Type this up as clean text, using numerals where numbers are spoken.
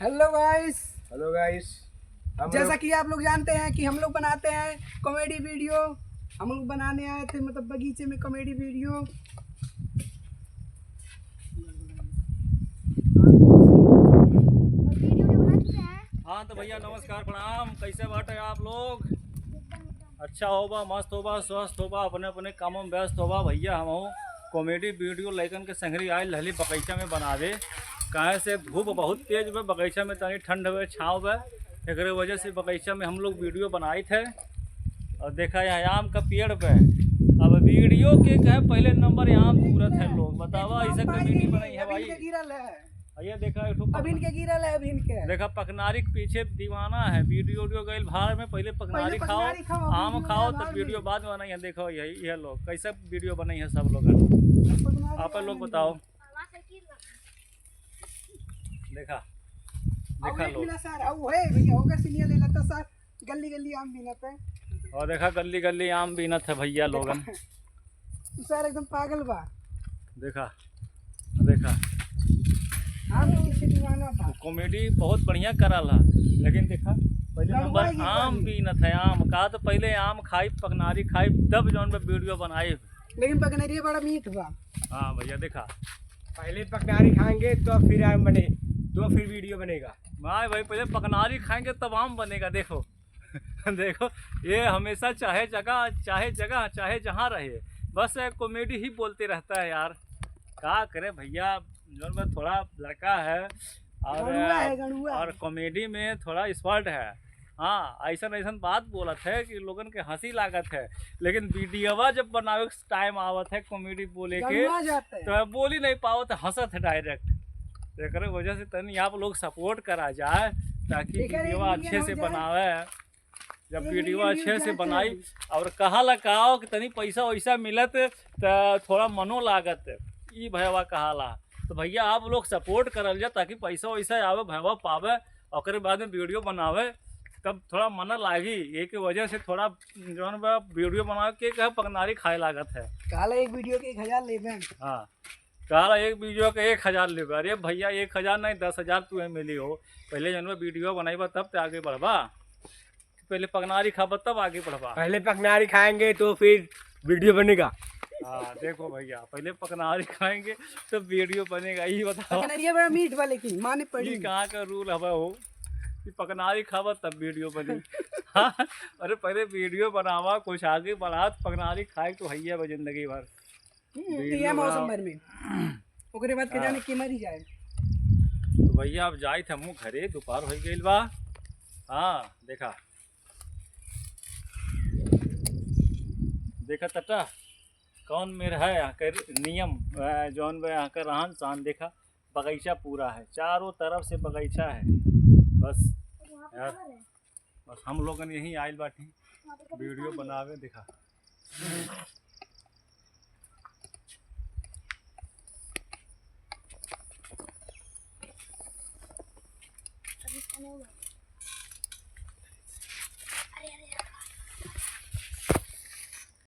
Hello guys. Hello guys. जैसा कि आप लोग जानते हैं कि हम लोग बनाते हैं कॉमेडी वीडियो। हम लोग बनाने आए थे मतलब बगीचे में कॉमेडी वीडियो। हाँ तो भैया नमस्कार प्रणाम। कैसे बाटे आप लोग? अच्छा होबा, मस्त होबा, स्वस्थ होबा, अपने अपने कामों में व्यस्त होबा। भैया हम कॉमेडी वीडियो लैकन के संगरी आए लहली बगीचा में बनावे। काहे से धूप बहुत तेज बा, बगीचा में तनी ठंड हुए छाँव बा, एक वजह से बगीचा में हम लोग वीडियो बनाए थे। और देखा यहाँ आम का पेड़ पे अब वीडियो के कहे पहले नंबर आम तुरंत है। लोग बतावा ऐसा कमेटी बनाई है भाई। ये देखा अभिन के गिरल है अभिन के। देखा पकनारी के पीछे दीवाना है। वीडियो गई भाड़ में, पहले पकनारी खाओ आम खाओ तब वीडियो बाद में बनाई है। देखो यही ये लोग कैसे वीडियो बनाई है सब लोग। आप लोग बताओ। देखा देखा लोग गली गली आम बीनत है। और देखा गली गली आम बीनत है भैया लोगन। सर एकदम पागल बा। देखा देखा कॉमेडी बहुत बढ़िया करल है। लेकिन देखा पहले नंबर आम बीनत है। आम का तो पहले आम खाई पकनारी खाई तब जौन पे वीडियो बनाई। लेकिन पकनारी बड़ा मीठ बा। हाँ भैया देखा पहले पकनारी खाएंगे तो फिर आम बने, तो फिर वीडियो बनेगा। भाई पहले पकनारी खाएंगे तब आम बनेगा। देखो देखो ये हमेशा चाहे जगह चाहे जहाँ रहे बस कॉमेडी ही बोलते रहता है यार। क्या करे भैया, जो में थोड़ा लड़का है और कॉमेडी में थोड़ा एक्सपर्ट है। हाँ ऐसा बात बोलत है कि लोगन के हंसी लागत है। लेकिन वीडियोवा जब बनावे टाइम आवत है कॉमेडी बोले के तो बोल ही नहीं पावत, हंसत है डायरेक्ट। एक वजह से तनी आप लोग सपोर्ट करा जाए ताकि वीडियो अच्छे से बनावे। जब वीडियो अच्छे से बनाई और कहा लगाओ कि तनी पैसा वैसा मिलत तो थोड़ा मनो लागत ई भैया कहाला। तो भैया आप लोग सपोर्ट करल जा ताकि पैसा वैसा आवे, भैया पावे और बाद में वीडियो बनावे तब थोड़ा मन लागी। एक वजह से थोड़ा जो वीडियो बना के कहे पकनारी खाए लागत है। काला एक वीडियो के 1000 लेबे। हाँ काला एक वीडियो के 1000 लेबे। अरे भैया 1000 नहीं 10,000 तुम्हें मिली हो। पहले जन वीडियो बनाईबा तब तो आगे बढ़बा। पहले पकनारी खाबा तब आगे बढ़बा। पहले पकनारी खाएंगे तो फिर वीडियो बनेगा। हाँ देखो भैया पहले पकनारी खाएंगे तो वीडियो बनेगा। यही बताओ पकनारी बड़ा मीठ बा लेकिन माने पड़ी। कहाँ का रूल हवा हो कि पकनारी खावा तब वीडियो बनी। हाँ अरे पहले वीडियो बनावा कुछ आगे बढ़ा पकनारी खाए तो हैया बा जिंदगी भर। ये मौसम भर में ओकरे बाद के जाने के मरी जाए। तो भैया अब जाए थे हम घरे, दोपहर हो गई बा। हाँ देखा देखा तटा कौन मेरा है यहाँ के नियम जौन में यहाँ का रहन सहन। देखा बगीचा पूरा है, चारों तरफ से बगीचा है। बस यार बस हम लोगन यहीं आयल बाटी वीडियो बनावे। देखा